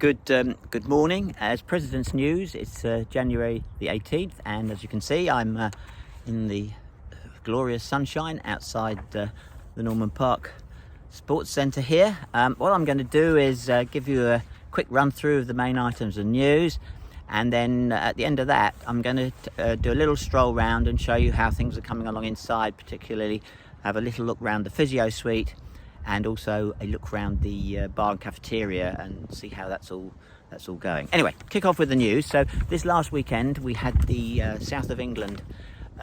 Good morning. As President's News, it's January the 18th, and as you can see, I'm in the glorious sunshine outside the Norman Park Sports Centre here. What I'm going to do is give you a quick run through of the main items of news, and then at the end of that, I'm going to do a little stroll round and show you how things are coming along inside, particularly have a little look round the Physio suite, and also a look around the bar and cafeteria and see how that's all going. Anyway, kick off with the news. So this last weekend we had the South of England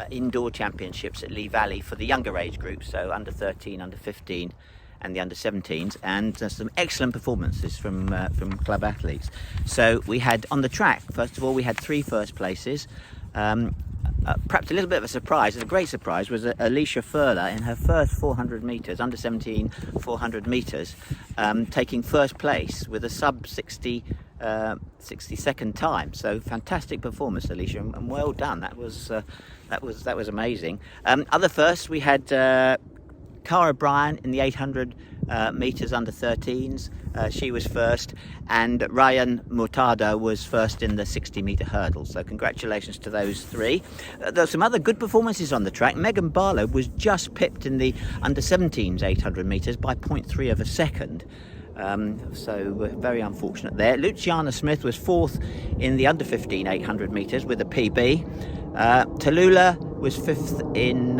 indoor championships at Lee Valley for the younger age groups, so under 13, under 15 and the under 17s, and some excellent performances from club athletes. So we had on the track, first of all, we had 3 first places. Perhaps a little bit of a surprise, and a great surprise, was Alicia Furler in her first 400 metres, under 17 400 metres, taking first place with a sub 60 second time. So fantastic performance, Alicia, and well done. That was amazing. Other firsts, we had Cara Bryan in the 800 metres under 13s. She was first, and Ryan Murtado was first in the 60-metre hurdle. So congratulations to those 3. There were some other good performances on the track. Megan Barlow was just pipped in the under 17s 800 metres by 0.3 of a second. So very unfortunate there. Luciana Smith was 4th in the under 15 800 metres with a PB. Tallulah was 5th in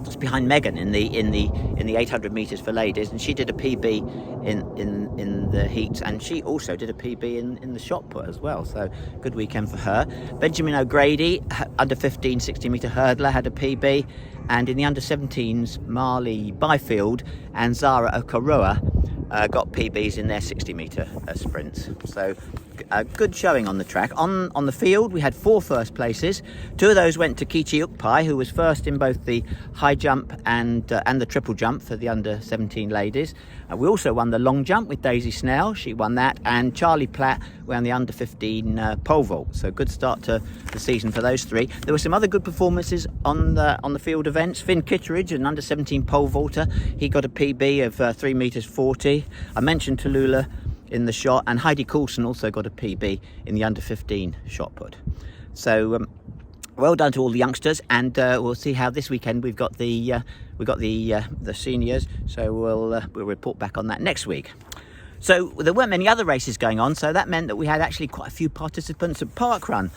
just behind Megan in the 800 metres for ladies, and she did a PB in the heats, and she also did a PB in the shot put as well. So good weekend for her. Benjamin O'Grady, under 15 60-metre hurdler, had a PB, and in the under 17s, Marley Byfield and Zara Okoroa got PBs in their 60-metre sprints. So a good showing on the track. On the field, we had 4 first places. 2 of those went to Kichi Ukpai, who was first in both the high jump and the triple jump for the under 17 ladies. We also won the long jump with Daisy Snell. She won that, and Charlie Platt won the under 15 pole vault. So good start to the season for those 3. There were some other good performances on the field events. Finn Kitteridge, an under 17 pole vaulter, he got a PB of 3 metres 40. I mentioned Tallulah in the shot, and Heidi Coulson also got a PB in the under 15 shot put. So well done to all the youngsters, and we'll see how this weekend we've got the seniors. So we'll report back on that next week. So there weren't many other races going on, so that meant that we had actually quite a few participants at Parkrun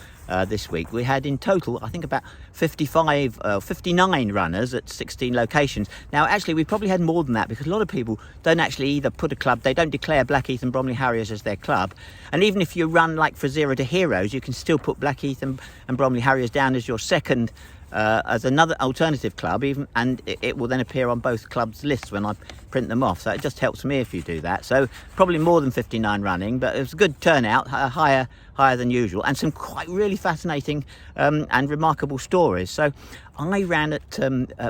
this week. We had in total, I think, about 59 runners at 16 locations. Now, actually, we probably had more than that, because a lot of people don't actually either put a club, they don't declare Blackheath and Bromley Harriers as their club. And even if you run like for Zero to Heroes, you can still put Blackheath and Bromley Harriers down as your second, as another alternative club, and it will then appear on both clubs' lists when I print them off. So it just helps me if you do that. So probably more than 59 running, but it was a good turnout, higher than usual, and some quite really fascinating and remarkable stories. So I ran at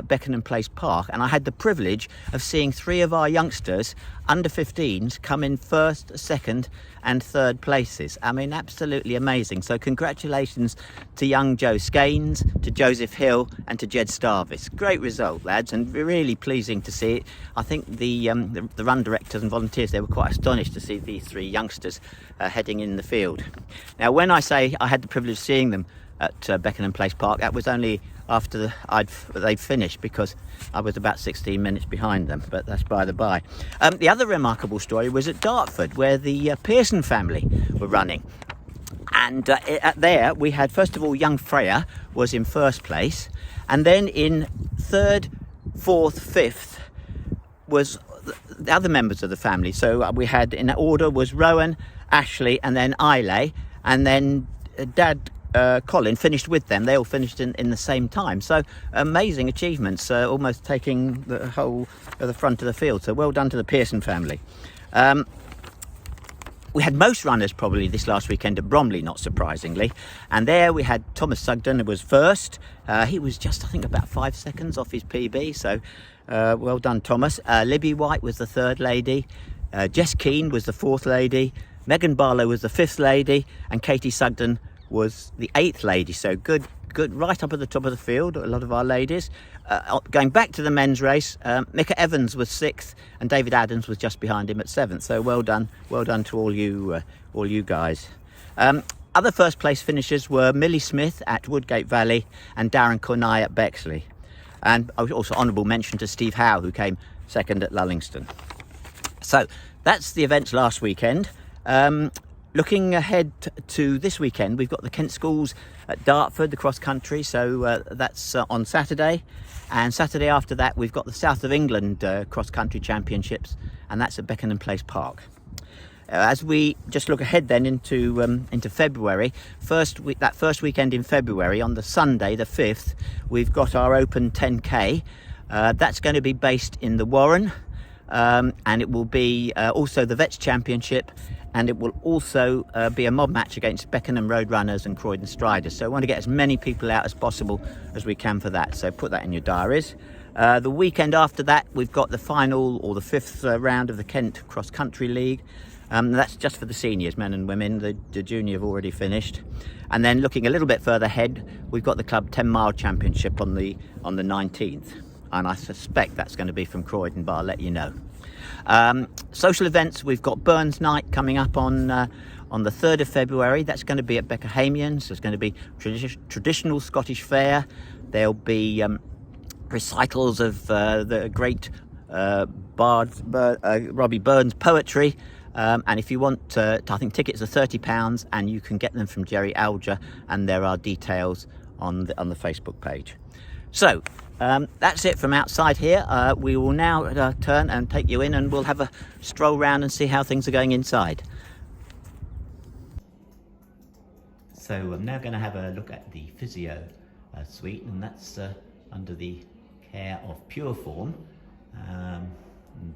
Beckenham Place Park, and I had the privilege of seeing 3 of our youngsters under 15s come in first, second and third places. I mean, absolutely amazing. So congratulations to young Joe Skanes, to Joseph Hill and to Jed Starvis. Great result, lads, and really pleasing to see it. I think the run directors and volunteers, they were quite astonished to see these 3 youngsters heading in the field. Now, when I say I had the privilege of seeing them at Beckenham Place Park, that was only after they'd finished, because I was about 16 minutes behind them, but that's by the by. The other remarkable story was at Dartford, where the Pearson family were running. And there we had, first of all, young Freya was in first place, and then in 3rd, 4th, 5th was the other members of the family. So we had, in order, was Rowan, Ashley and then Islay, and then Dad Colin finished with them. They all finished in the same time. So amazing achievements, almost taking the whole of the front of the field. So well done to the Pearson family. We had most runners probably this last weekend at Bromley, not surprisingly. And there we had Thomas Sugden, who was first. He was just, I think, about 5 seconds off his PB. So well done, Thomas. Libby White was the 3rd lady. Jess Keane was the 4th lady. Megan Barlow was the 5th lady. And Katie Sugden was the 8th lady. So good good, right up at the top of the field, a lot of our ladies. Going back to the men's race, Micah Evans was 6th and David Adams was just behind him at 7th. So well done to all you guys. Other first place finishers were Millie Smith at Woodgate Valley and Darren Cornai at Bexley. And also honourable mention to Steve Howe, who came 2nd at Lullingston. So that's the events last weekend. Looking ahead to this weekend, we've got the Kent Schools at Dartford, the cross country. So that's on Saturday. And Saturday after that, we've got the South of England cross country championships, and that's at Beckenham Place Park. As we just look ahead then into February, that first weekend in February, on the Sunday, the 5th, we've got our Open 10K. That's going to be based in the Warren, and it will be also the Vets Championship, and it will also be a mob match against Beckenham Road Runners and Croydon Striders. So I want to get as many people out as possible as we can for that, so put that in your diaries. The weekend after that, we've got the final, or the 5th round of the Kent Cross Country League. That's just for the seniors, men and women. The junior have already finished. And then looking a little bit further ahead, we've got the club 10-mile championship on the 19th. And I suspect that's going to be from Croydon, but I'll let you know. Social events, we've got Burns Night coming up on the 3rd of February. That's going to be at Beckahamians. There's going to be traditional Scottish fare. There'll be recitals of the great bard Robbie Burns poetry. And if you want, I think tickets are £30, and you can get them from Jerry Alger, and there are details on the Facebook page. So that's it from outside here. We will now turn and take you in, and we'll have a stroll round and see how things are going inside. So I'm now going to have a look at the Physio suite, and that's under the care of Pureform. And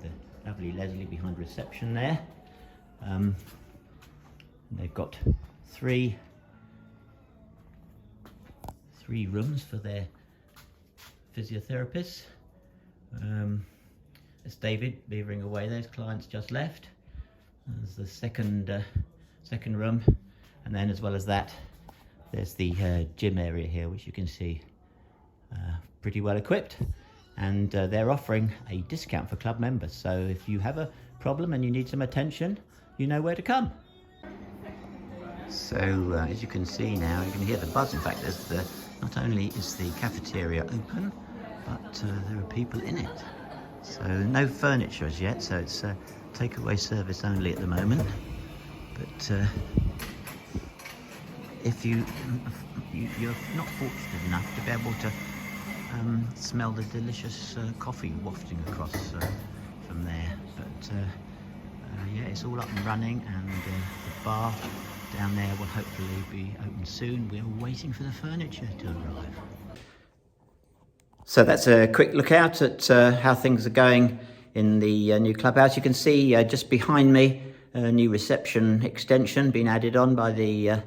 the lovely Leslie behind reception there. They've got three rooms for their physiotherapists. There's David beavering away there. His client's just left. There's the second room, and then as well as that, there's the gym area here, which you can see pretty well equipped. And they're offering a discount for club members. So if you have a problem and you need some attention, you know where to come. So as you can see now, you can hear the buzz. In fact, not only is the cafeteria open, but there are people in it. So no furniture as yet, so it's takeaway service only at the moment. But if you're not fortunate enough to be able to smell the delicious coffee wafting across from there, but yeah, it's all up and running, and the bar down there will hopefully be open soon. We're waiting for the furniture to arrive. So that's a quick look out at how things are going in the new clubhouse. You can see just behind me a new reception extension being added on by the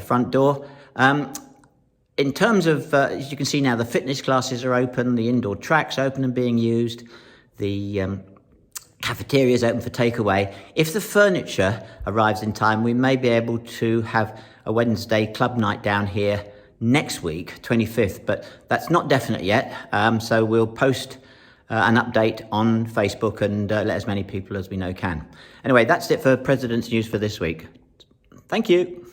front door. In terms of, as you can see now, the fitness classes are open, the indoor track's open and being used, the cafeteria is open for takeaway. If the furniture arrives in time, we may be able to have a Wednesday club night down here next week, 25th, but that's not definite yet. So we'll post an update on Facebook and let as many people as we know can. Anyway, that's it for President's News for this week. Thank you.